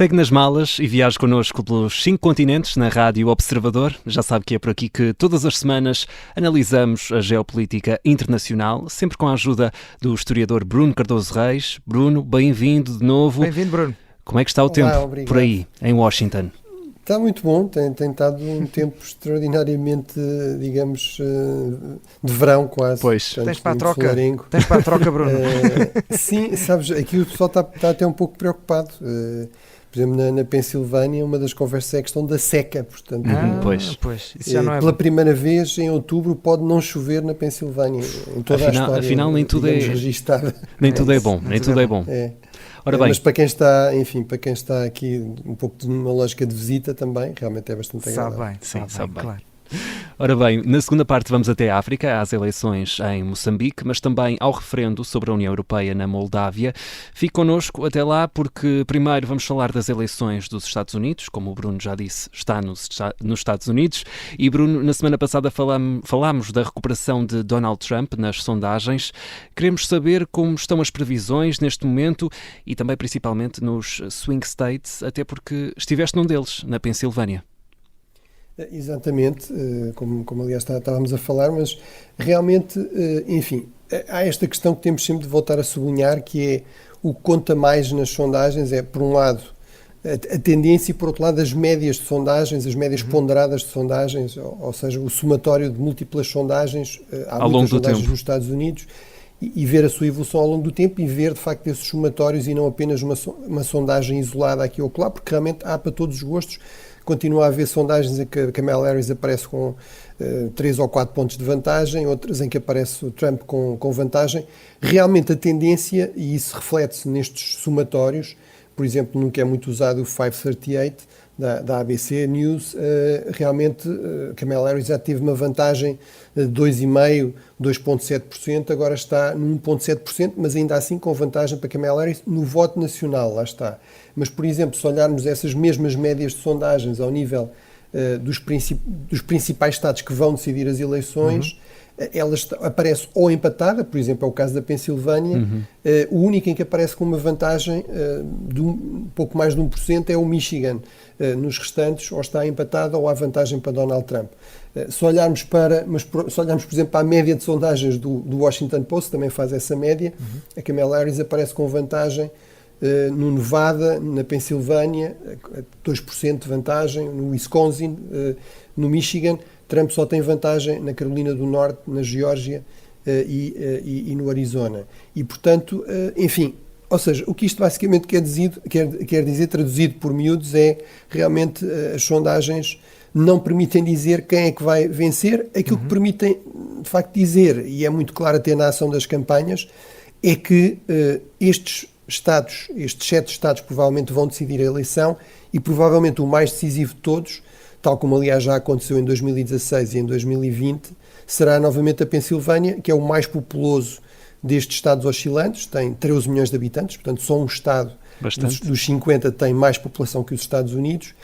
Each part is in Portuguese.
Pegue nas malas e viaje connosco pelos 5 continentes na Rádio Observador. Já sabe que é por aqui que todas as semanas analisamos a geopolítica internacional, sempre com a ajuda do historiador Bruno Cardoso Reis. Bruno, bem-vindo de novo. Bem-vindo, Bruno. Como é que está o tempo obrigado. por aí, em Washington? Está muito bom, tem estado um tempo extraordinariamente, digamos, de verão quase. Pois. Portanto, Tens para a troca, solarengo. tens para a troca, Bruno. Sim, sabes, aqui o pessoal está até um pouco preocupado. Por exemplo, na Pensilvânia, uma das conversas é a questão da seca. Portanto, Pois. Isso já não é pela bom. primeira vez, em outubro, pode não chover na Pensilvânia. Em toda a história, afinal nem tudo digamos, é- registada. Nem tudo é bom, isso, nem tudo é bom. É. Ora bem, Mas para quem está aqui um pouco de uma lógica de visita também, realmente é bastante Sabe agradável. bem, Sim, sabe bem. claro. ora bem, na segunda parte vamos até a África, às eleições em Moçambique, mas também ao referendo sobre a União Europeia na Moldávia. Fique connosco até lá, porque primeiro vamos falar das eleições dos Estados Unidos, como o Bruno já disse, está nos Estados Unidos. E Bruno, na semana passada falámos da recuperação de Donald Trump nas sondagens. Queremos saber como estão as previsões neste momento e também principalmente nos swing states, até porque estiveste num deles, na Pensilvânia. Exatamente, como aliás estávamos a falar, mas realmente, enfim, há esta questão que temos sempre de voltar a sublinhar, que é o que conta mais nas sondagens, é, por um lado, a tendência e, por outro lado, as médias de sondagens, as médias ponderadas de sondagens, ou seja, o somatório de múltiplas sondagens, há Ao longo muitas do sondagens tempo. nos Estados Unidos, e ver a sua evolução ao longo do tempo e ver, de facto, esses somatórios e não apenas uma sondagem isolada aqui ou acolá, porque realmente há para todos os gostos. Continua a haver sondagens em que a Kamala Harris aparece com 3 ou 4 pontos de vantagem, outras em que aparece o Trump com vantagem. Realmente a tendência, e isso reflete-se nestes somatórios, por exemplo, num que é muito usado o 538 da ABC News, realmente Kamala Harris já teve uma vantagem de 2,5%, 2,7%, agora está no 1,7%, mas ainda assim com vantagem para Kamala Harris no voto nacional, lá está. Mas, por exemplo, se olharmos essas mesmas médias de sondagens ao nível dos principais estados que vão decidir as eleições, ela aparece ou empatada, por exemplo, é o caso da Pensilvânia, o único em que aparece com uma vantagem de um pouco mais de 1% é o Michigan. Nos restantes, ou está empatada ou há vantagem para Donald Trump. Se olharmos, por exemplo, para a média de sondagens do Washington Post, também faz essa média, a Kamala Harris aparece com vantagem no Nevada, na Pensilvânia, 2% de vantagem, no Wisconsin, no Michigan. Trump só tem vantagem na Carolina do Norte, na Geórgia e no Arizona. E, portanto, enfim, ou seja, o que isto basicamente quer dizer, traduzido por miúdos, é realmente as sondagens não permitem dizer quem é que vai vencer. Aquilo que permitem, de facto, dizer, e é muito claro até na ação das campanhas, é que estes 7 estados provavelmente vão decidir a eleição e provavelmente o mais decisivo de todos, tal como aliás já aconteceu em 2016 e em 2020, será novamente a Pensilvânia, que é o mais populoso destes estados oscilantes, tem 13 milhões de habitantes, portanto só um estado dos 50 tem mais população que os Estados Unidos,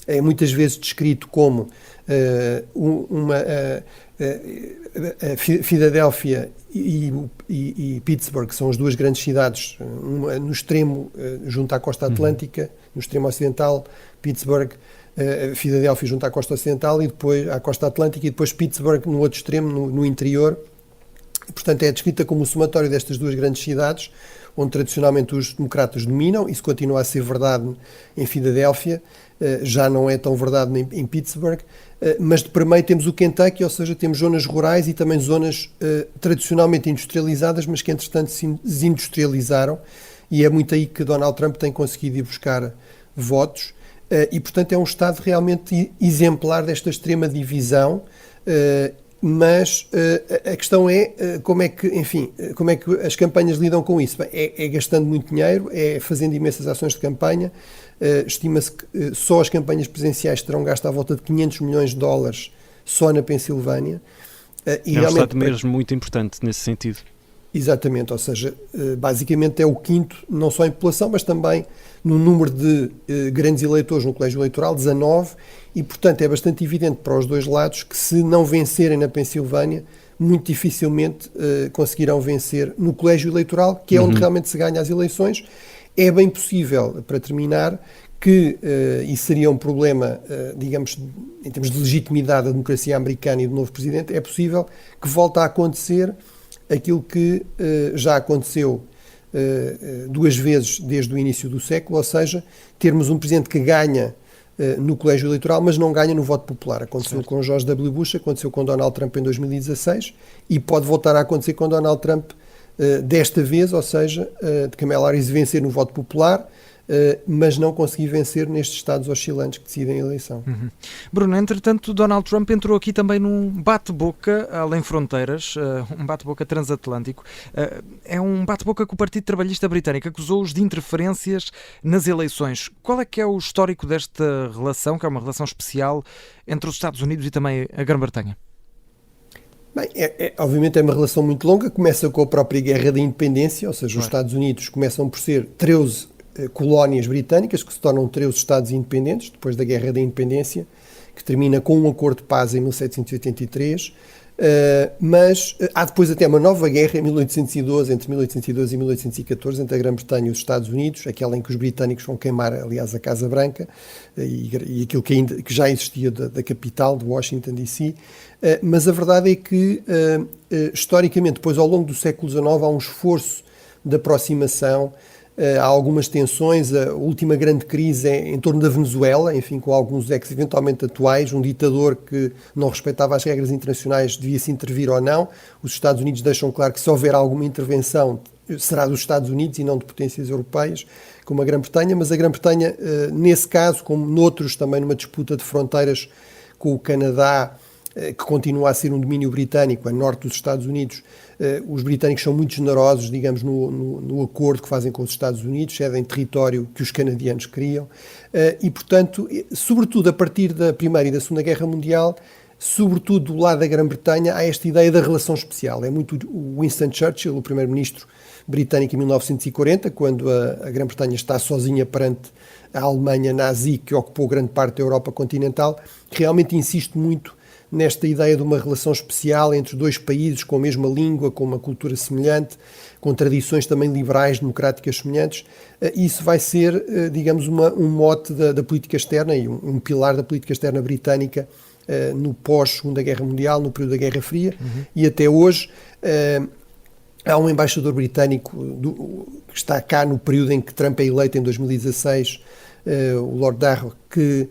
é muitas vezes descrito como Filadélfia e Pittsburgh, que são as duas grandes cidades, uma no extremo junto à costa atlântica, no extremo ocidental, Pittsburgh, Filadélfia junto à costa ocidental e depois à costa atlântica, e depois Pittsburgh no outro extremo, no interior. Portanto, é descrita como o somatório destas duas grandes cidades, onde tradicionalmente os democratas dominam. Isso continua a ser verdade em Filadélfia, já não é tão verdade em Pittsburgh, mas de primeiro temos o Kentucky, ou seja, temos zonas rurais e também zonas tradicionalmente industrializadas, mas que entretanto se desindustrializaram, e é muito aí que Donald Trump tem conseguido ir buscar votos, e portanto é um estado realmente exemplar desta extrema divisão. Mas a questão é como é que as campanhas lidam com isso? Bem, é gastando muito dinheiro, é fazendo imensas ações de campanha. Estima-se que só as campanhas presidenciais terão gasto à volta de 500 milhões de dólares só na Pensilvânia. E é um estado mesmo muito importante nesse sentido. Exatamente, ou seja, basicamente é o quinto, não só em população, mas também no número de grandes eleitores no colégio eleitoral, 19, e portanto é bastante evidente para os dois lados que se não vencerem na Pensilvânia, muito dificilmente conseguirão vencer no colégio eleitoral, que é onde realmente se ganha as eleições. É bem possível, para terminar, que isso seria um problema, digamos, em termos de legitimidade da democracia americana e do novo presidente, é possível que volte a acontecer aquilo que já aconteceu duas vezes desde o início do século, ou seja, termos um presidente que ganha no colégio eleitoral, mas não ganha no voto popular. Aconteceu com George W. Bush, aconteceu com Donald Trump em 2016 e pode voltar a acontecer com Donald Trump desta vez, ou seja, de Kamala Harris vencer no voto popular, mas não conseguir vencer nestes estados oscilantes que decidem a eleição. Bruno, entretanto, Donald Trump entrou aqui também num bate-boca além fronteiras, um bate-boca transatlântico. É um bate-boca que o Partido Trabalhista Britânico acusou-os de interferências nas eleições. Qual é que é o histórico desta relação, que é uma relação especial entre os Estados Unidos e também a Grã-Bretanha? Bem, obviamente é uma relação muito longa, começa com a própria Guerra da Independência, ou seja, os Estados Unidos começam por ser 13 colónias britânicas que se tornam 13 Estados independentes, depois da Guerra da Independência, que termina com um acordo de paz em 1783, mas há depois até uma nova guerra em 1812, entre 1812 e 1814, entre a Grã-Bretanha e os Estados Unidos, aquela em que os britânicos vão queimar, aliás, a Casa Branca e aquilo que já existia da capital, de Washington, D.C., mas a verdade é que, historicamente, depois ao longo do século XIX, há um esforço de aproximação. Há algumas tensões, a última grande crise é em torno da Venezuela, enfim, com alguns ex eventualmente atuais, um ditador que não respeitava as regras internacionais, devia-se intervir ou não. Os Estados Unidos deixam claro que se houver alguma intervenção será dos Estados Unidos e não de potências europeias, como a Grã-Bretanha, mas a Grã-Bretanha, nesse caso, como noutros também numa disputa de fronteiras com o Canadá, que continua a ser um domínio britânico, a norte dos Estados Unidos, os britânicos são muito generosos, digamos, no acordo que fazem com os Estados Unidos, cedem território que os canadianos queriam, e, portanto, sobretudo a partir da Primeira e da Segunda Guerra Mundial, sobretudo do lado da Grã-Bretanha, há esta ideia da relação especial. É muito o Winston Churchill, o primeiro-ministro britânico em 1940, quando a Grã-Bretanha está sozinha perante a Alemanha nazi, que ocupou grande parte da Europa continental, realmente insiste muito nesta ideia de uma relação especial entre dois países com a mesma língua, com uma cultura semelhante, com tradições também liberais, democráticas semelhantes. Isso vai ser, digamos, um mote da política externa e um pilar da política externa britânica no pós-Segunda Guerra Mundial, no período da Guerra Fria, e até hoje há um embaixador britânico que está cá no período em que Trump é eleito, em 2016, o Lord Darroch, que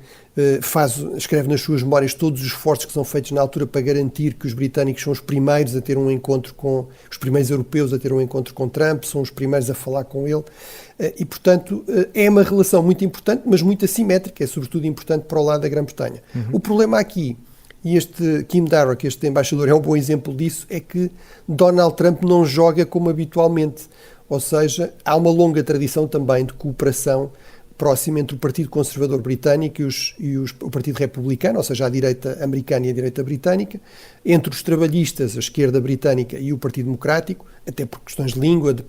escreve nas suas memórias todos os esforços que são feitos na altura para garantir que os britânicos são os primeiros a ter um encontro com os primeiros europeus a ter um encontro com Trump, são os primeiros a falar com ele, e portanto é uma relação muito importante, mas muito assimétrica, é sobretudo importante para o lado da Grã-Bretanha. O problema aqui, e este Kim Darroch, este embaixador, é um bom exemplo disso, é que Donald Trump não joga como habitualmente, ou seja, há uma longa tradição também de cooperação próximo entre o Partido Conservador Britânico e o Partido Republicano, ou seja, a direita americana e a direita britânica, entre os trabalhistas, a esquerda britânica e o Partido Democrático, até por questões de língua, de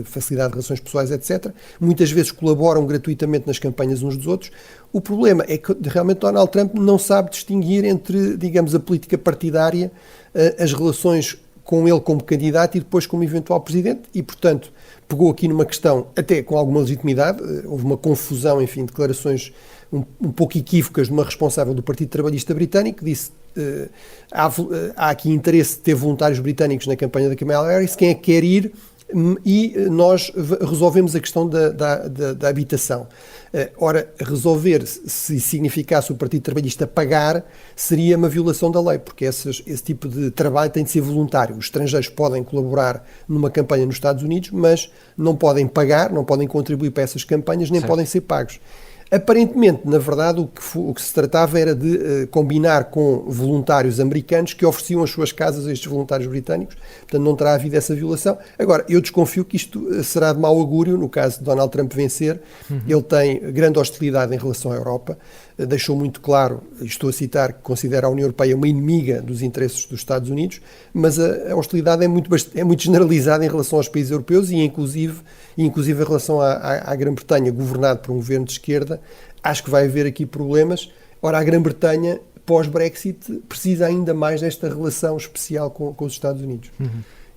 facilidade de relações pessoais, etc. Muitas vezes colaboram gratuitamente nas campanhas uns dos outros. O problema é que realmente Donald Trump não sabe distinguir entre, digamos, a política partidária, as relações com ele como candidato e depois como eventual presidente e, portanto, pegou aqui numa questão, até com alguma legitimidade, houve uma confusão, enfim, declarações um pouco equívocas de uma responsável do Partido Trabalhista Britânico, que disse há aqui interesse de ter voluntários britânicos na campanha da Kamala Harris, quem é que quer ir? E nós resolvemos a questão da habitação. Ora, resolver, se significasse o Partido Trabalhista pagar, seria uma violação da lei, porque esse tipo de trabalho tem de ser voluntário. Os estrangeiros podem colaborar numa campanha nos Estados Unidos, mas não podem pagar, não podem contribuir para essas campanhas, nem podem ser pagos. Aparentemente, na verdade, o que se tratava era de combinar com voluntários americanos que ofereciam as suas casas a estes voluntários britânicos, portanto não terá havido essa violação. Agora, eu desconfio que isto será de mau augúrio no caso de Donald Trump vencer. Ele tem grande hostilidade em relação à Europa, deixou muito claro, estou a citar, que considera a União Europeia uma inimiga dos interesses dos Estados Unidos, mas a hostilidade é muito generalizada em relação aos países europeus e inclusive em relação à Grã-Bretanha, governado por um governo de esquerda. Acho que vai haver aqui problemas. Ora, a Grã-Bretanha, pós-Brexit, precisa ainda mais desta relação especial com os Estados Unidos.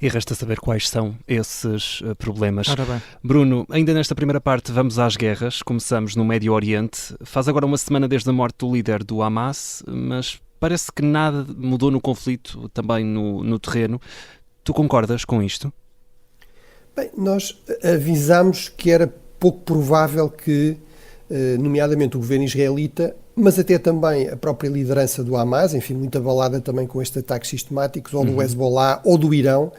E resta saber quais são esses problemas. Ora bem. Bruno, ainda nesta primeira parte vamos às guerras. Começamos no Médio Oriente. Faz agora uma semana desde a morte do líder do Hamas, mas parece que nada mudou no conflito, também no terreno. Tu concordas com isto? Bem, nós avisámos que era pouco provável que, nomeadamente o governo israelita, mas até também a própria liderança do Hamas, enfim, muito abalada também com estes ataques sistemáticos, ou do Hezbollah, ou do Irão,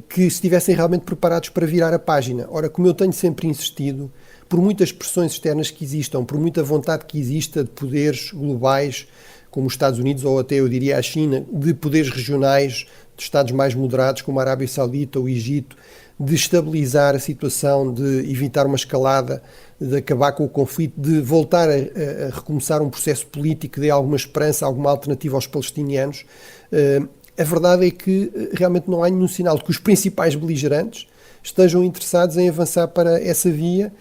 que estivessem realmente preparados para virar a página. Ora, como eu tenho sempre insistido, por muitas pressões externas que existam, por muita vontade que exista de poderes globais, como os Estados Unidos, ou até eu diria a China, de poderes regionais, de Estados mais moderados, como a Arábia Saudita ou o Egito, de estabilizar a situação, de evitar uma escalada, de acabar com o conflito, de voltar a recomeçar um processo político, de alguma esperança, alguma alternativa aos palestinianos. A verdade é que realmente não há nenhum sinal de que os principais beligerantes estejam interessados em avançar para essa via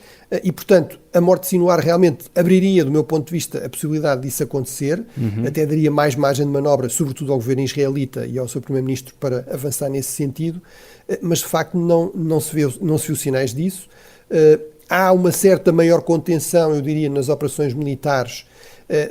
e, portanto, a morte de Sinwar realmente abriria, do meu ponto de vista, a possibilidade disso acontecer, até daria mais margem de manobra, sobretudo ao governo israelita e ao seu primeiro-ministro, para avançar nesse sentido, mas de facto não se viu sinais disso. Há uma certa maior contenção, eu diria, nas operações militares,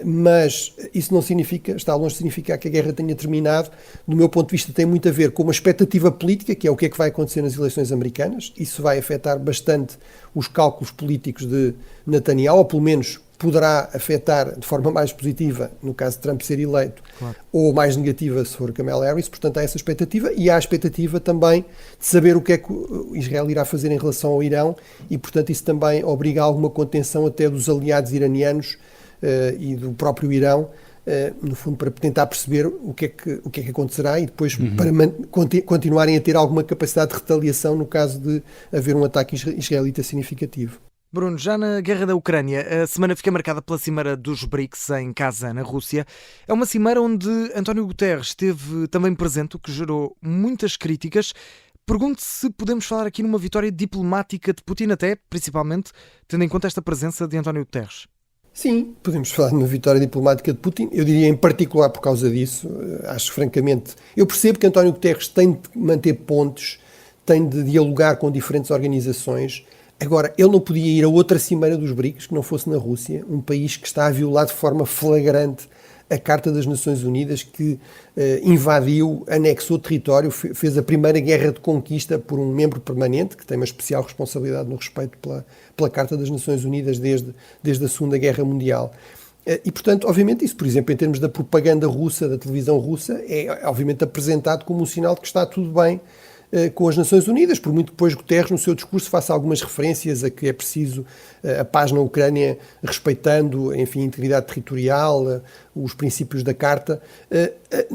mas isso não significa, está longe de significar que a guerra tenha terminado. Do meu ponto de vista, tem muito a ver com uma expectativa política, que é o que vai acontecer nas eleições americanas. Isso vai afetar bastante os cálculos políticos de Netanyahu, ou pelo menos poderá afetar de forma mais positiva, no caso de Trump ser eleito, claro, ou mais negativa se for Kamala Harris. Portanto, há essa expectativa, e há a expectativa também de saber o que é que Israel irá fazer em relação ao Irão, e, portanto, isso também obriga a alguma contenção até dos aliados iranianos e do próprio Irão, no fundo, para tentar perceber o que é que acontecerá e depois para continuarem a ter alguma capacidade de retaliação no caso de haver um ataque israelita significativo. Bruno, já na guerra da Ucrânia, a semana fica marcada pela cimeira dos BRICS em Kazan, na Rússia. É uma cimeira onde António Guterres esteve também presente, o que gerou muitas críticas. Pergunto se podemos falar aqui numa vitória diplomática de Putin, até, principalmente, tendo em conta esta presença de António Guterres. Sim, podemos falar de uma vitória diplomática de Putin. Eu diria em particular por causa disso. Acho francamente... Eu percebo que António Guterres tem de manter pontes, tem de dialogar com diferentes organizações. Agora, ele não podia ir a outra cimeira dos BRICS que não fosse na Rússia, um país que está a violar de forma flagrante a Carta das Nações Unidas, que invadiu, anexou território, fez a primeira guerra de conquista por um membro permanente, que tem uma especial responsabilidade no respeito pela Carta das Nações Unidas desde a Segunda Guerra Mundial. E, portanto, obviamente, isso, por exemplo, em termos da propaganda russa, da televisão russa, é obviamente apresentado como um sinal de que está tudo bem com as Nações Unidas, por muito que depois Guterres no seu discurso faça algumas referências a que é preciso a paz na Ucrânia respeitando, enfim, a integridade territorial, os princípios da Carta,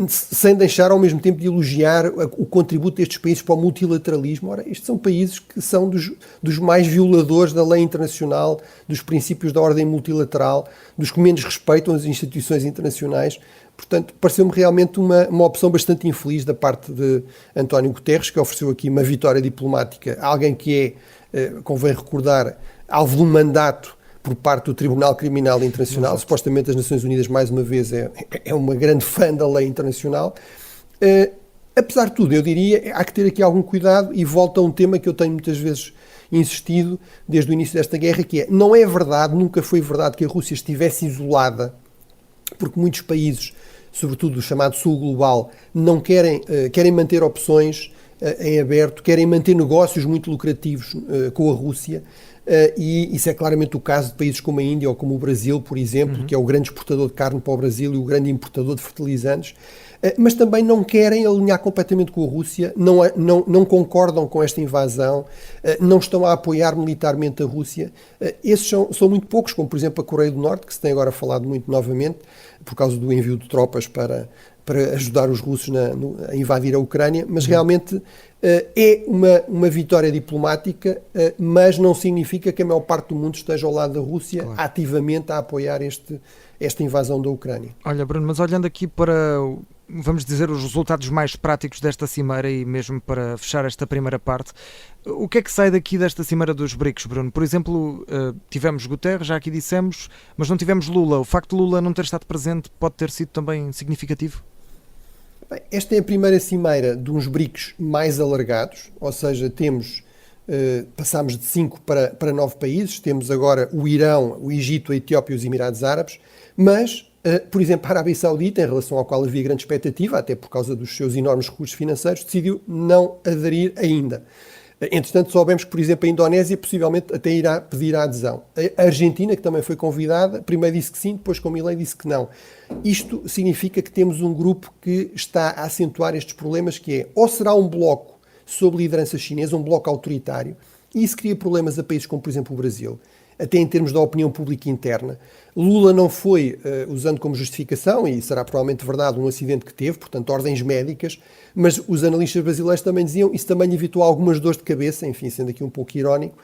sem deixar ao mesmo tempo de elogiar o contributo destes países para o multilateralismo. Ora, estes são países que são dos mais violadores da lei internacional, dos princípios da ordem multilateral, dos que menos respeitam as instituições internacionais. Portanto, pareceu-me realmente uma opção bastante infeliz da parte de António Guterres, que ofereceu aqui uma vitória diplomática a alguém que convém recordar, alvo de um mandato por parte do Tribunal Criminal Internacional. Exato. Supostamente as Nações Unidas, mais uma vez, é uma grande fã da lei internacional. Apesar de tudo, eu diria, há que ter aqui algum cuidado, e volta a um tema que eu tenho muitas vezes insistido desde o início desta guerra, que é, não é verdade, nunca foi verdade que a Rússia estivesse isolada, porque muitos países, sobretudo o chamado Sul Global, não querem manter opções em aberto, querem manter negócios muito lucrativos com a Rússia, e isso é claramente o caso de países como a Índia ou como o Brasil, por exemplo, que é o grande exportador de carne para o Brasil e o grande importador de fertilizantes, mas também não querem alinhar completamente com a Rússia, não concordam com esta invasão, não estão a apoiar militarmente a Rússia. Esses são muito poucos, como por exemplo a Coreia do Norte, que se tem agora falado muito novamente, por causa do envio de tropas para ajudar os russos a invadir a Ucrânia, mas realmente é uma vitória diplomática, mas não significa que a maior parte do mundo esteja ao lado da Rússia, claro, ativamente a apoiar esta invasão da Ucrânia. Olha, Bruno, mas olhando aqui para, vamos dizer, os resultados mais práticos desta cimeira, e mesmo para fechar esta primeira parte, o que é que sai daqui desta cimeira dos BRICS, Bruno? Por exemplo, tivemos Guterres, já aqui dissemos, mas não tivemos Lula. O facto de Lula não ter estado presente pode ter sido também significativo? Bem, esta é a primeira cimeira de uns BRICS mais alargados, ou seja, passámos de 5 para 9 países, temos agora o Irão, o Egito, a Etiópia e os Emirados Árabes, mas, por exemplo, a Arábia Saudita, em relação ao qual havia grande expectativa, até por causa dos seus enormes recursos financeiros, decidiu não aderir ainda. Entretanto, soubemos que, por exemplo, a Indonésia possivelmente até irá pedir a adesão. A Argentina, que também foi convidada, primeiro disse que sim, depois com Milei disse que não. Isto significa que temos um grupo que está a acentuar estes problemas, que é, ou será um bloco sob liderança chinesa, um bloco autoritário, e isso cria problemas a países como, por exemplo, o Brasil, até em termos da opinião pública interna. Lula não foi, usando como justificação, e será provavelmente verdade, um acidente que teve, portanto, ordens médicas, mas os analistas brasileiros também diziam isso também evitou algumas dores de cabeça, enfim, sendo aqui um pouco irónico,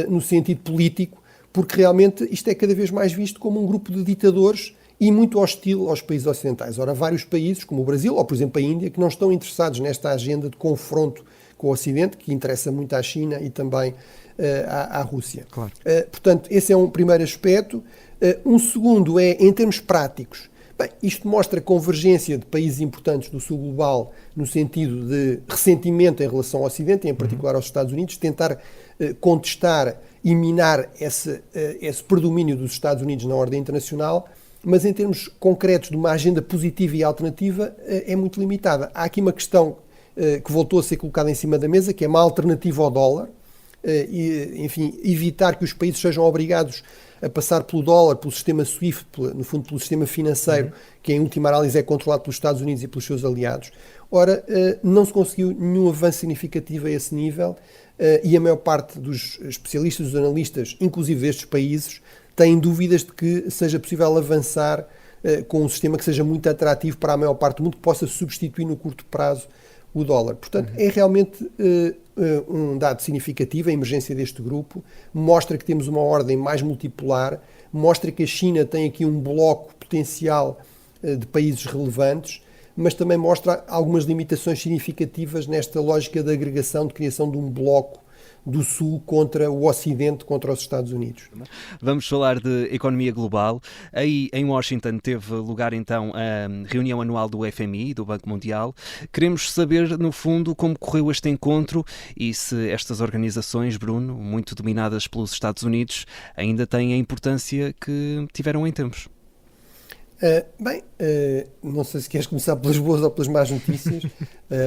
no sentido político, porque realmente isto é cada vez mais visto como um grupo de ditadores e muito hostil aos países ocidentais. Ora, vários países, como o Brasil, ou por exemplo a Índia, que não estão interessados nesta agenda de confronto com o Ocidente, que interessa muito à China e também à Rússia. Claro. Portanto, esse é um primeiro aspecto. Um segundo é, em termos práticos, bem, isto mostra a convergência de países importantes do sul global no sentido de ressentimento em relação ao Ocidente, e em particular aos Estados Unidos, tentar contestar e minar esse predomínio dos Estados Unidos na ordem internacional, mas em termos concretos de uma agenda positiva e alternativa é muito limitada. Há aqui uma questão que voltou a ser colocada em cima da mesa, que é uma alternativa ao dólar, e, enfim, evitar que os países sejam obrigados a passar pelo dólar, pelo sistema SWIFT, no fundo pelo sistema financeiro, que em última análise é controlado pelos Estados Unidos e pelos seus aliados. Ora, não se conseguiu nenhum avanço significativo a esse nível, e a maior parte dos especialistas, dos analistas, inclusive destes países, têm dúvidas de que seja possível avançar com um sistema que seja muito atrativo para a maior parte do mundo, que possa substituir no curto prazo o dólar. Portanto, é realmente um dado significativo, a emergência deste grupo, mostra que temos uma ordem mais multipolar, mostra que a China tem aqui um bloco potencial de países relevantes, mas também mostra algumas limitações significativas nesta lógica de agregação, de criação de um bloco do Sul contra o Ocidente, contra os Estados Unidos. Vamos falar de economia global. Aí em Washington teve lugar então a reunião anual do FMI, do Banco Mundial. Queremos saber, no fundo, como correu este encontro e se estas organizações, Bruno, muito dominadas pelos Estados Unidos, ainda têm a importância que tiveram em tempos. Não sei se queres começar pelas boas ou pelas más notícias,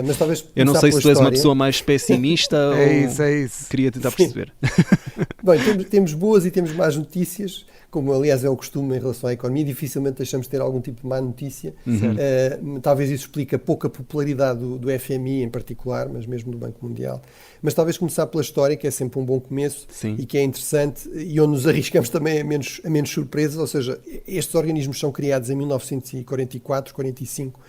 mas talvez começar. Eu não sei se tu és uma pessoa mais pessimista é isso. Queria tentar perceber. Bem, temos boas e temos más notícias, como aliás é o costume em relação à economia, dificilmente deixamos de ter algum tipo de má notícia. Talvez isso explique a pouca popularidade do FMI em particular, mas mesmo do Banco Mundial. Mas talvez começar pela história, que é sempre um bom começo. Sim. E que é interessante e onde nos arriscamos também a menos surpresas, ou seja, estes organismos são criados em 1944, 45,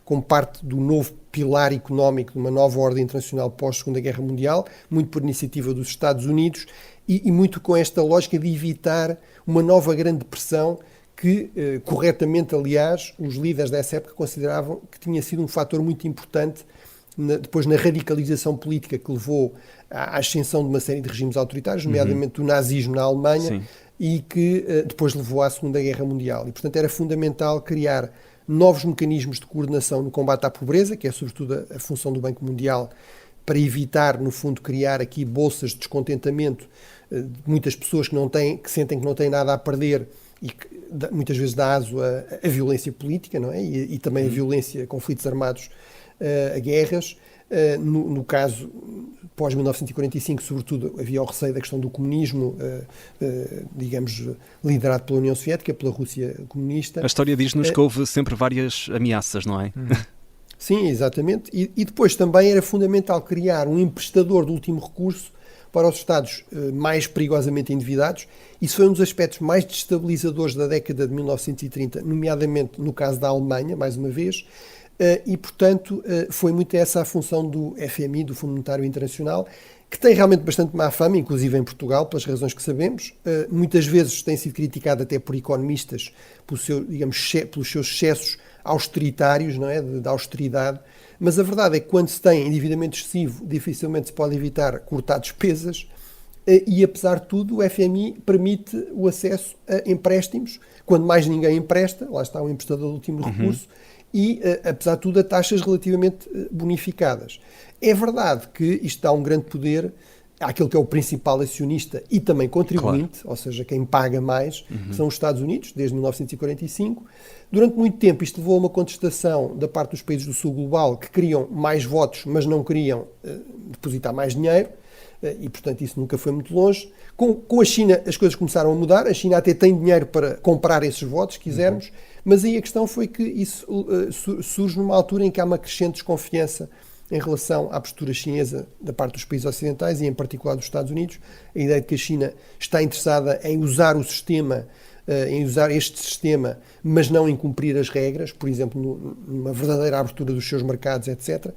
como parte do novo pilar económico de uma nova ordem internacional pós-Segunda Guerra Mundial, muito por iniciativa dos Estados Unidos e muito com esta lógica de evitar uma nova grande depressão que, corretamente, aliás, os líderes dessa época consideravam que tinha sido um fator muito importante depois na radicalização política que levou à ascensão de uma série de regimes autoritários, nomeadamente o nazismo na Alemanha. Sim. E que depois levou à Segunda Guerra Mundial. E, portanto, era fundamental criar novos mecanismos de coordenação no combate à pobreza, que é sobretudo a função do Banco Mundial, para evitar, no fundo, criar aqui bolsas de descontentamento de muitas pessoas que sentem que não têm nada a perder e que muitas vezes dá aso à violência política, não é? E também a violência, a conflitos armados, a guerras. No caso, pós-1945, sobretudo, havia o receio da questão do comunismo, digamos, liderado pela União Soviética, pela Rússia comunista. A história diz-nos que houve sempre várias ameaças, não é? Sim, exatamente. E depois também era fundamental criar um emprestador de último recurso para os Estados mais perigosamente endividados. Isso foi um dos aspectos mais destabilizadores da década de 1930, nomeadamente no caso da Alemanha, mais uma vez. E, portanto, foi muito essa a função do FMI, do Fundo Monetário Internacional, que tem realmente bastante má fama, inclusive em Portugal, pelas razões que sabemos. Muitas vezes tem sido criticado até por economistas pelos seus excessos austeritários, não é? De austeridade. Mas a verdade é que quando se tem endividamento excessivo, dificilmente se pode evitar cortar despesas. E, apesar de tudo, o FMI permite o acesso a empréstimos, quando mais ninguém empresta, lá está o emprestador de último recurso, e, apesar de tudo, a taxas relativamente bonificadas. É verdade que isto dá um grande poder àquele que é o principal acionista e também contribuinte, ou seja, quem paga mais, que são os Estados Unidos, desde 1945. Durante muito tempo isto levou a uma contestação da parte dos países do sul global que queriam mais votos, mas não queriam depositar mais dinheiro, e portanto isso nunca foi muito longe. Com a China as coisas começaram a mudar, a China até tem dinheiro para comprar esses votos, se quisermos, mas aí a questão foi que isso surge numa altura em que há uma crescente desconfiança em relação à postura chinesa da parte dos países ocidentais e em particular dos Estados Unidos, a ideia de que a China está interessada em usar o sistema, em usar este sistema, mas não em cumprir as regras, por exemplo, numa verdadeira abertura dos seus mercados, etc.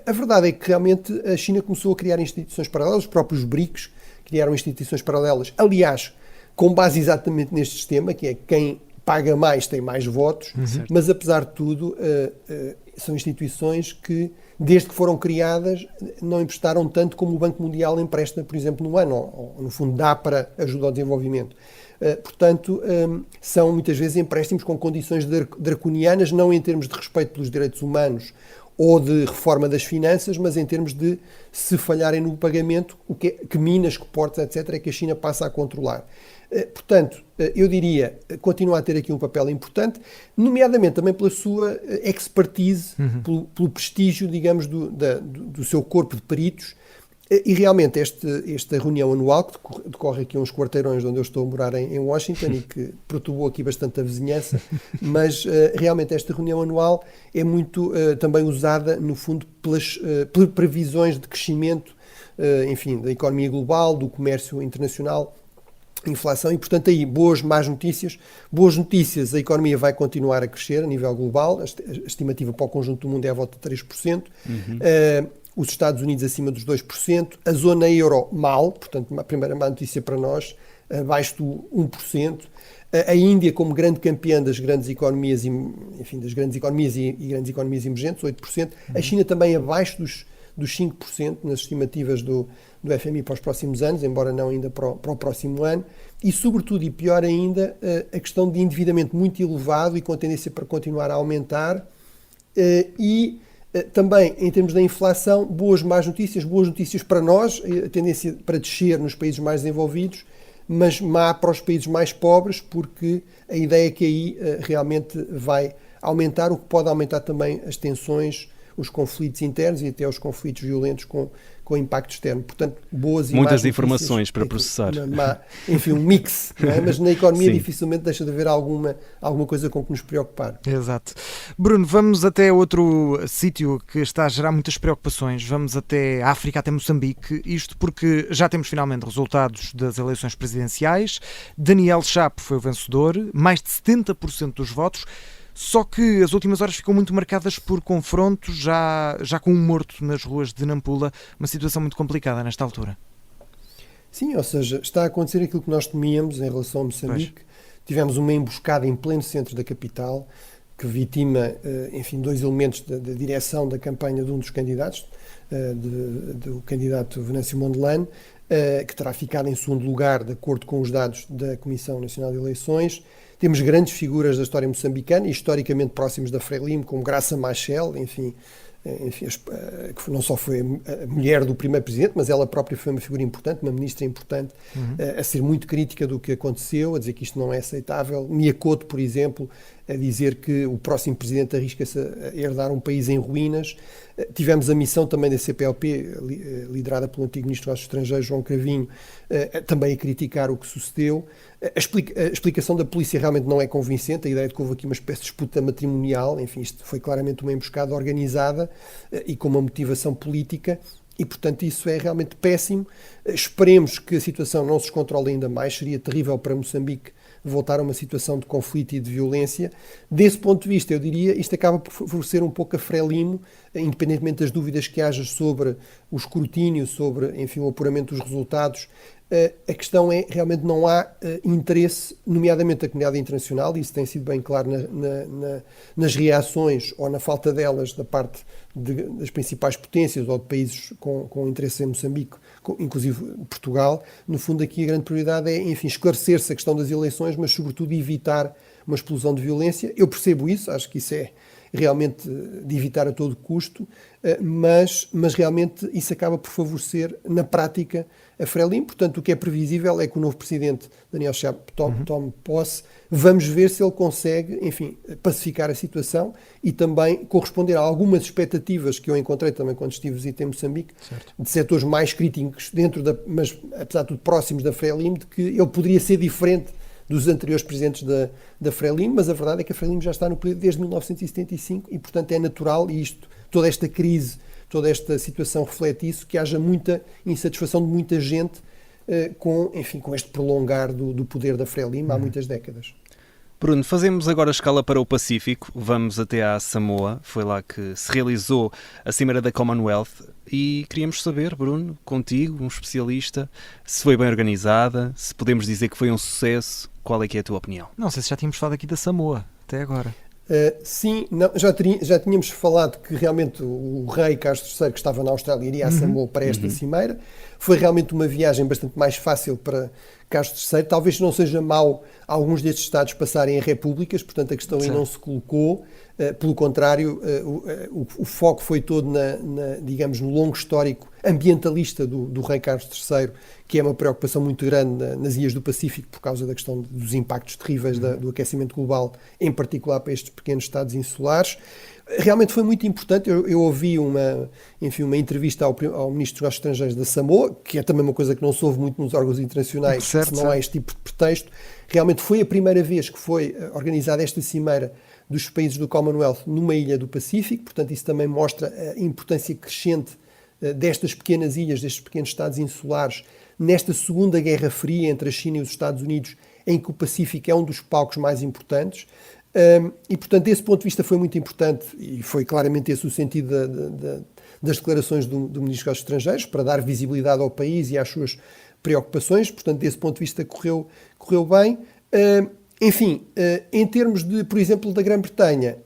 A verdade é que realmente a China começou a criar instituições paralelas, os próprios BRICS criaram instituições paralelas, aliás, com base exatamente neste sistema, que é quem paga mais tem mais votos, mas apesar de tudo são instituições que, desde que foram criadas, não emprestaram tanto como o Banco Mundial empresta, por exemplo, no ano, ou no fundo dá para ajuda ao desenvolvimento. Portanto, são muitas vezes empréstimos com condições draconianas, não em termos de respeito pelos direitos humanos ou de reforma das finanças, mas em termos de, se falharem no pagamento, que minas, que portos, etc., é que a China passa a controlar. Portanto, eu diria, continua a ter aqui um papel importante, nomeadamente também pela sua expertise, pelo prestígio, digamos, do seu corpo de peritos, e realmente esta reunião anual, que decorre aqui a uns quarteirões onde eu estou a morar em Washington e que perturbou aqui bastante a vizinhança, mas realmente esta reunião anual é muito também usada, no fundo, pelas previsões de crescimento, enfim, da economia global, do comércio internacional, inflação, e portanto aí boas notícias, a economia vai continuar a crescer a nível global, a estimativa para o conjunto do mundo é à volta de 3%, os Estados Unidos acima dos 2%, a zona euro mal, portanto a primeira má notícia para nós, abaixo do 1%, a Índia como grande campeã das grandes economias, enfim, das grandes economias e grandes economias emergentes, 8%, a China também abaixo dos 5% nas estimativas do FMI para os próximos anos, embora não ainda para o próximo ano, e sobretudo, e pior ainda, a questão de endividamento muito elevado e com tendência para continuar a aumentar, e também em termos da inflação, boas notícias para nós, a tendência para descer nos países mais desenvolvidos, mas má para os países mais pobres, porque a ideia é que aí realmente vai aumentar, o que pode aumentar também as tensões, os conflitos internos e até os conflitos violentos com impacto externo. Portanto, boas e muitas informações para processar. Enfim, um mix, não é? Mas na economia dificilmente deixa de haver alguma coisa com que nos preocupar. Exato. Bruno, vamos até outro sítio que está a gerar muitas preocupações. Vamos até a África, até Moçambique. Isto porque já temos finalmente resultados das eleições presidenciais. Daniel Chapo foi o vencedor, mais de 70% dos votos. Só que as últimas horas ficam muito marcadas por confrontos, já com um morto nas ruas de Nampula, uma situação muito complicada nesta altura. Sim, ou seja, está a acontecer aquilo que nós temíamos em relação a Moçambique. Tivemos uma emboscada em pleno centro da capital, que vitima, enfim, dois elementos da direção da campanha de um dos candidatos, do candidato Venâncio Mondlane, que terá ficado em segundo lugar, de acordo com os dados da Comissão Nacional de Eleições. Temos grandes figuras da história moçambicana e historicamente próximos da Frelimo, como Graça Machel, enfim, que não só foi a mulher do primeiro presidente, mas ela própria foi uma figura importante, uma ministra importante, a ser muito crítica do que aconteceu, a dizer que isto não é aceitável. Mia Couto, por exemplo, a dizer que o próximo presidente arrisca-se a herdar um país em ruínas. Tivemos a missão também da CPLP, liderada pelo antigo ministro dos Estrangeiros, João Cravinho, também a criticar o que sucedeu. A explicação da polícia realmente não é convincente, a ideia de que houve aqui uma espécie de disputa matrimonial, enfim, isto foi claramente uma emboscada organizada e com uma motivação política, e portanto isso é realmente péssimo. Esperemos que a situação não se descontrole ainda mais, seria terrível para Moçambique voltar a uma situação de conflito e de violência. Desse ponto de vista, eu diria, isto acaba por favorecer um pouco a Frelimo, independentemente das dúvidas que haja sobre o escrutínio, sobre, enfim, o apuramento dos resultados. A questão é, realmente não há interesse, nomeadamente da comunidade internacional, e isso tem sido bem claro nas reações ou na falta delas da parte das principais potências ou de países com interesse em Moçambique, inclusive Portugal. No fundo, aqui a grande prioridade é, enfim, esclarecer-se a questão das eleições, mas sobretudo evitar uma explosão de violência. Eu percebo isso, acho que isso é realmente de evitar a todo custo, mas realmente isso acaba por favorecer, na prática, a Frelimo. Portanto, o que é previsível é que o novo presidente, Daniel Chapo, tome posse. Vamos ver se ele consegue, enfim, pacificar a situação e também corresponder a algumas expectativas que eu encontrei também quando estive visita em Moçambique, certo, de setores mais críticos mas apesar de tudo próximos da Frelimo, de que ele poderia ser diferente dos anteriores presidentes da Frelimo, mas a verdade é que a Frelimo já está no poder desde 1975 e, portanto, é natural, e toda esta crise, toda esta situação reflete isso, que haja muita insatisfação de muita gente com este prolongar do poder da Frelimo há muitas décadas. Bruno, fazemos agora a escala para o Pacífico, vamos até à Samoa, foi lá que se realizou a Cimeira da Commonwealth e queríamos saber, Bruno, contigo, um especialista, se foi bem organizada, se podemos dizer que foi um sucesso, qual é que é a tua opinião? Não sei se já tínhamos falado aqui da Samoa, até agora. Sim, não, já tínhamos falado que realmente o rei Carlos III, que estava na Austrália, iria a Samoa para esta cimeira. Foi realmente uma viagem bastante mais fácil para Carlos III. Talvez não seja mau alguns destes estados passarem a repúblicas, portanto a questão aí não se colocou. Pelo contrário, o foco foi todo digamos, no longo histórico ambientalista do rei Carlos III, que é uma preocupação muito grande nas ilhas do Pacífico por causa da questão dos impactos terríveis do aquecimento global, em particular para estes pequenos estados insulares. Realmente foi muito importante. Eu ouvi uma entrevista ao Ministro dos Negócios Estrangeiros da Samoa, que é também uma coisa que não se ouve muito nos órgãos internacionais, se não há este tipo de pretexto. Realmente foi a primeira vez que foi organizada esta cimeira dos países do Commonwealth numa ilha do Pacífico, portanto isso também mostra a importância crescente destas pequenas ilhas, destes pequenos estados insulares, nesta segunda Guerra Fria entre a China e os Estados Unidos, em que o Pacífico é um dos palcos mais importantes. E, portanto, desse ponto de vista foi muito importante, e foi claramente esse o sentido das declarações do Ministro dos Negócios Estrangeiros, para dar visibilidade ao país e às suas preocupações. Portanto, desse ponto de vista correu bem. Enfim, em termos por exemplo, da Grã-Bretanha,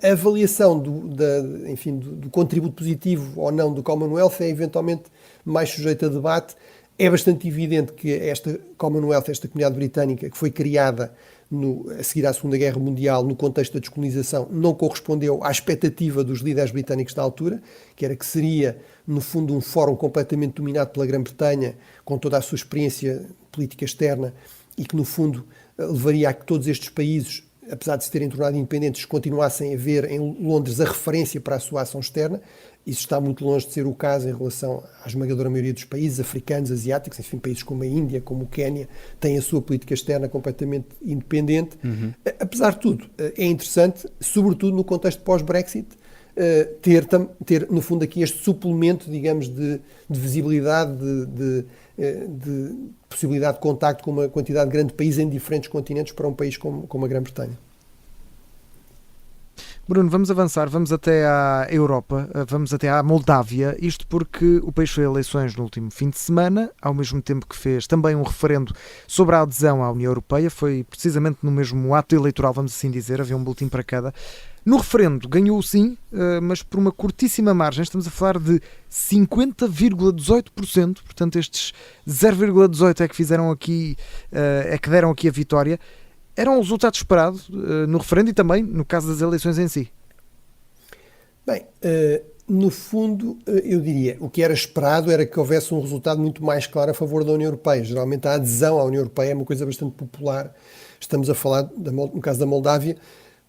a avaliação do contributo positivo ou não do Commonwealth é eventualmente mais sujeita a debate. É bastante evidente que esta Commonwealth, esta comunidade britânica, que foi criada a seguir à Segunda Guerra Mundial, no contexto da descolonização, não correspondeu à expectativa dos líderes britânicos da altura, que era que seria, no fundo, um fórum completamente dominado pela Grã-Bretanha, com toda a sua experiência política externa, e que, no fundo, levaria a que todos estes países, apesar de se terem tornado independentes, continuassem a ver em Londres a referência para a sua ação externa. Isso está muito longe de ser o caso em relação à esmagadora maioria dos países africanos, asiáticos, enfim, países como a Índia, como o Quénia, têm a sua política externa completamente independente. Apesar de tudo, é interessante, sobretudo no contexto pós-Brexit, ter, no fundo, aqui este suplemento, digamos, de visibilidade, de possibilidade de contacto com uma quantidade grande de países em diferentes continentes para um país como a Grã-Bretanha. Bruno, vamos avançar, vamos até à Europa, vamos até à Moldávia, isto porque o país fez eleições no último fim de semana, ao mesmo tempo que fez também um referendo sobre a adesão à União Europeia, foi precisamente no mesmo ato eleitoral, vamos assim dizer, havia um boletim para cada. No referendo ganhou o sim, mas por uma curtíssima margem, estamos a falar de 50,18%, portanto estes 0,18% é que fizeram aqui, é que deram aqui a vitória. Era um resultado esperado no referendo e também no caso das eleições em si? Bem, no fundo, eu diria, o que era esperado era que houvesse um resultado muito mais claro a favor da União Europeia. Geralmente a adesão à União Europeia é uma coisa bastante popular. Estamos a falar, no caso da Moldávia,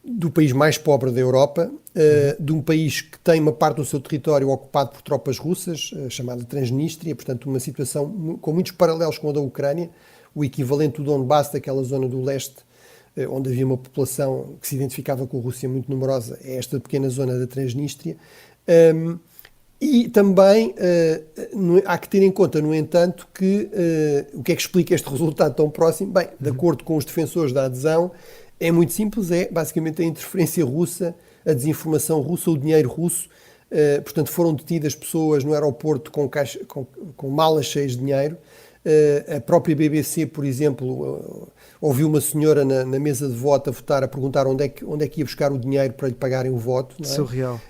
do país mais pobre da Europa, de um país que tem uma parte do seu território ocupado por tropas russas, chamada Transnistria, portanto uma situação com muitos paralelos com a da Ucrânia, o equivalente do Donbass, daquela zona do leste, onde havia uma população que se identificava com a Rússia muito numerosa, é esta pequena zona da Transnistria. E também há que ter em conta, no entanto, que o que é que explica este resultado tão próximo? Bem, de acordo com os defensores da adesão, é muito simples, é basicamente a interferência russa, a desinformação russa, o dinheiro russo. Portanto, foram detidas pessoas no aeroporto com malas cheias de dinheiro. A própria BBC, por exemplo, ouviu uma senhora na mesa de voto a votar, a perguntar onde é que ia buscar o dinheiro para lhe pagarem o voto. Não é? Surreal.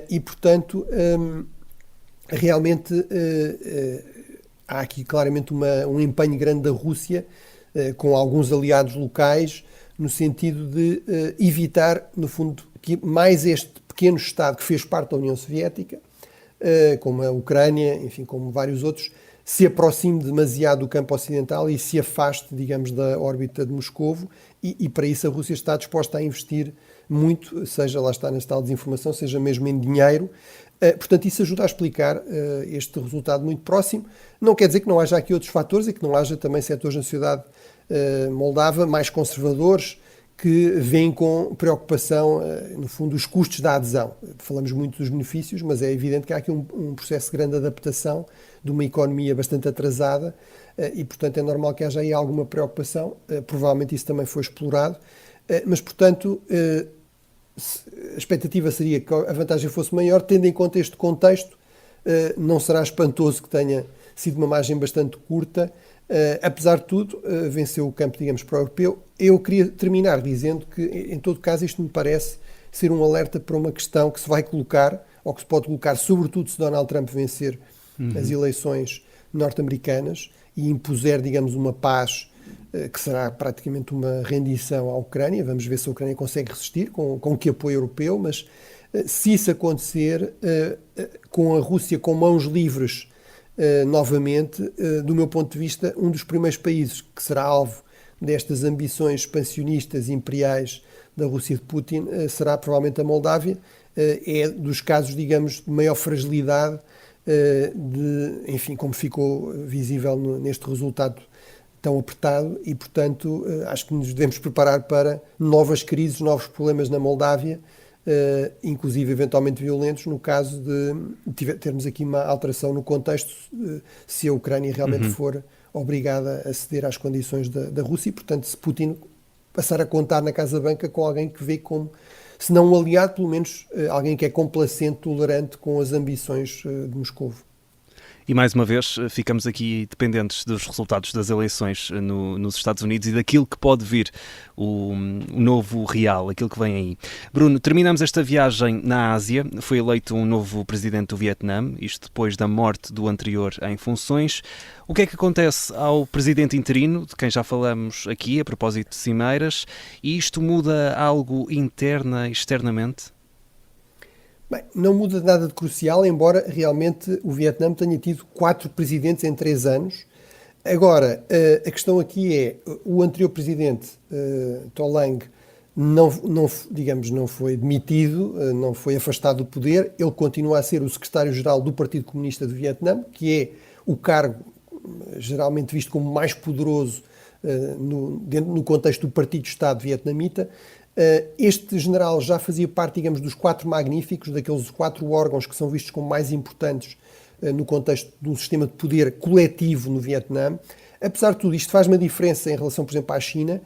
E, portanto, realmente há aqui claramente um empenho grande da Rússia, com alguns aliados locais, no sentido de evitar, no fundo, que mais este pequeno Estado que fez parte da União Soviética, como a Ucrânia, enfim, como vários outros, se aproxime demasiado do campo ocidental e se afaste, digamos, da órbita de Moscovo, e para isso a Rússia está disposta a investir muito, seja lá está nesta tal desinformação, seja mesmo em dinheiro. Portanto, isso ajuda a explicar este resultado muito próximo. Não quer dizer que não haja aqui outros fatores e que não haja também setores na sociedade moldava mais conservadores que veem com preocupação, no fundo, os custos da adesão. Falamos muito dos benefícios, mas é evidente que há aqui um processo de grande adaptação de uma economia bastante atrasada e, portanto, é normal que haja aí alguma preocupação. Provavelmente isso também foi explorado, mas, portanto, a expectativa seria que a vantagem fosse maior, tendo em conta este contexto. Não será espantoso que tenha sido uma margem bastante curta. Apesar de tudo, venceu o campo, digamos, para o europeu. Eu queria terminar dizendo que, em todo caso, isto me parece ser um alerta para uma questão que se vai colocar, ou que se pode colocar, sobretudo se Donald Trump vencer as eleições norte-americanas e impuser, digamos, uma paz que será praticamente uma rendição à Ucrânia. Vamos ver se a Ucrânia consegue resistir com que apoio europeu, mas se isso acontecer, com a Rússia com mãos livres novamente, do meu ponto de vista, um dos primeiros países que será alvo destas ambições expansionistas imperiais da Rússia de Putin será provavelmente a Moldávia. É dos casos, digamos, de maior fragilidade, enfim, como ficou visível neste resultado tão apertado, e, portanto, acho que nos devemos preparar para novas crises, novos problemas na Moldávia, inclusive eventualmente violentos, no caso de termos aqui uma alteração no contexto, se a Ucrânia realmente for obrigada a ceder às condições da Rússia, e, portanto, se Putin passar a contar na Casa Branca com alguém que vê como, se não um aliado, pelo menos alguém que é complacente, tolerante com as ambições de Moscovo. E mais uma vez ficamos aqui dependentes dos resultados das eleições nos Estados Unidos e daquilo que pode vir, o novo real, aquilo que vem aí. Bruno, terminamos esta viagem na Ásia. Foi eleito um novo presidente do Vietnã, isto depois da morte do anterior em funções. O que é que acontece ao presidente interino, de quem já falamos aqui, a propósito de cimeiras, e isto muda algo interna e externamente? Bem, não muda nada de crucial, embora realmente o Vietnã tenha tido 4 presidentes em 3 anos. Agora, a questão aqui é, o anterior presidente, To Lang, não foi demitido, não foi afastado do poder. Ele continua a ser o secretário-geral do Partido Comunista do Vietnã, que é o cargo geralmente visto como mais poderoso no contexto do Partido-Estado vietnamita. Este general já fazia parte, digamos, dos 4 magníficos, daqueles 4 órgãos que são vistos como mais importantes no contexto do sistema de poder coletivo no Vietnã. Apesar de tudo, isto faz uma diferença em relação, por exemplo, à China.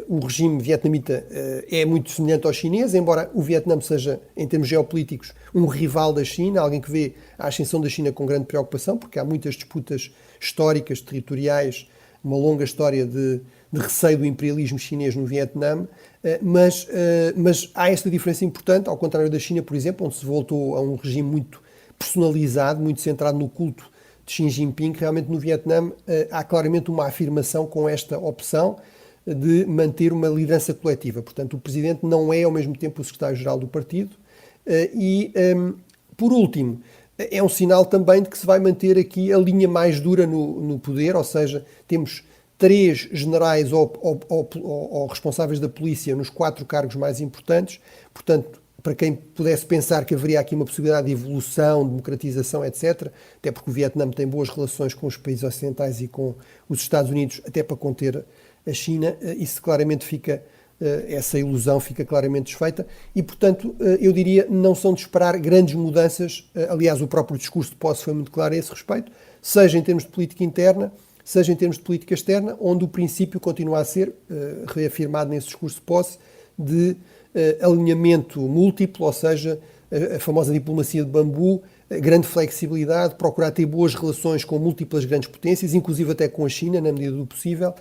O regime vietnamita é muito semelhante ao chinês, embora o Vietnã seja, em termos geopolíticos, um rival da China, alguém que vê a ascensão da China com grande preocupação, porque há muitas disputas históricas, territoriais, uma longa história de receio do imperialismo chinês no Vietnã, mas há esta diferença importante, ao contrário da China, por exemplo, onde se voltou a um regime muito personalizado, muito centrado no culto de Xi Jinping. Realmente no Vietnã há claramente uma afirmação com esta opção de manter uma liderança coletiva. Portanto, o presidente não é ao mesmo tempo o secretário-geral do partido por último, é um sinal também de que se vai manter aqui a linha mais dura no poder, ou seja, temos 3 generais ou responsáveis da polícia nos 4 cargos mais importantes. Portanto, para quem pudesse pensar que haveria aqui uma possibilidade de evolução, democratização, etc., até porque o Vietnã tem boas relações com os países ocidentais e com os Estados Unidos, até para conter a China, isso claramente fica, essa ilusão fica claramente desfeita e, portanto, eu diria, não são de esperar grandes mudanças. Aliás, o próprio discurso de posse foi muito claro a esse respeito, seja em termos de política interna, seja em termos de política externa, onde o princípio continua a ser reafirmado nesse discurso de posse de alinhamento múltiplo, ou seja, a famosa diplomacia de bambu, grande flexibilidade, procurar ter boas relações com múltiplas grandes potências, inclusive até com a China, na medida do possível,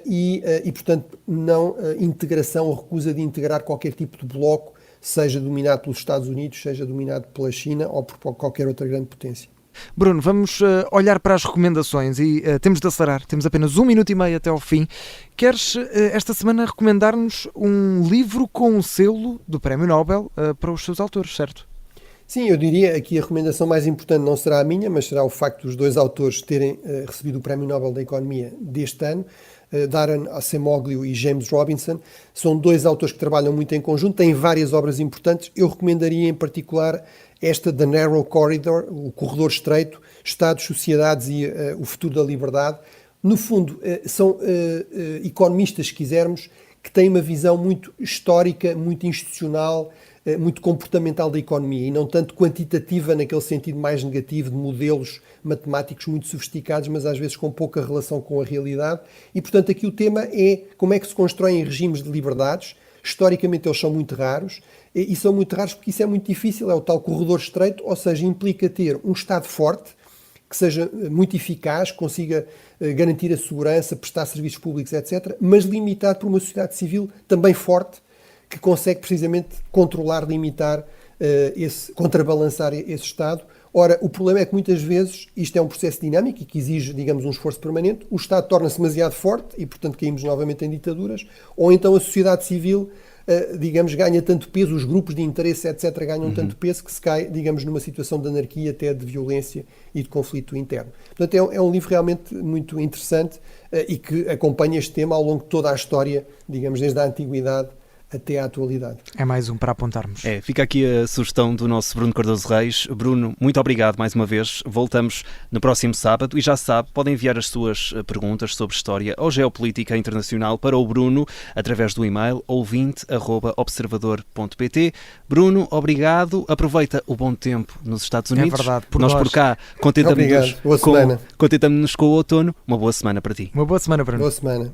e portanto, não integração ou recusa de integrar qualquer tipo de bloco, seja dominado pelos Estados Unidos, seja dominado pela China ou por qualquer outra grande potência. Bruno, vamos olhar para as recomendações e temos de acelerar. Temos apenas 1 minuto e meio até ao fim. Queres esta semana recomendar-nos um livro com um selo do Prémio Nobel para os seus autores, certo? Sim, eu diria aqui a recomendação mais importante não será a minha, mas será o facto dos dois autores terem recebido o Prémio Nobel da Economia deste ano, Daron Acemoglu e James Robinson. São dois autores que trabalham muito em conjunto, têm várias obras importantes. Eu recomendaria em particular esta The Narrow Corridor, o corredor estreito, Estados, Sociedades e o futuro da liberdade. No fundo, são economistas, se quisermos, que têm uma visão muito histórica, muito institucional, muito comportamental da economia e não tanto quantitativa naquele sentido mais negativo de modelos matemáticos muito sofisticados, mas às vezes com pouca relação com a realidade. E, portanto, aqui o tema é como é que se constroem regimes de liberdades. Historicamente eles são muito raros e são muito raros porque isso é muito difícil, é o tal corredor estreito, ou seja, implica ter um Estado forte, que seja muito eficaz, consiga garantir a segurança, prestar serviços públicos, etc., mas limitado por uma sociedade civil também forte, que consegue precisamente controlar, limitar, contrabalançar esse Estado. Ora, o problema é que muitas vezes isto é um processo dinâmico e que exige, digamos, um esforço permanente. O Estado torna-se demasiado forte e, portanto, caímos novamente em ditaduras, ou então a sociedade civil, digamos, ganha tanto peso, os grupos de interesse, etc., ganham tanto peso que se cai, digamos, numa situação de anarquia, até de violência e de conflito interno. Portanto, é um livro realmente muito interessante e que acompanha este tema ao longo de toda a história, digamos, desde a antiguidade até à atualidade. É mais um para apontarmos. Fica aqui a sugestão do nosso Bruno Cardoso Reis. Bruno, muito obrigado mais uma vez. Voltamos no próximo sábado e já sabe, podem enviar as suas perguntas sobre história ou geopolítica internacional para o Bruno através do e-mail ouvinte@observador.pt. Bruno, obrigado. Aproveita o bom tempo nos Estados Unidos. É verdade. Nós por cá contentamos-nos com o outono. Uma boa semana para ti. Uma boa semana, Bruno. Boa semana.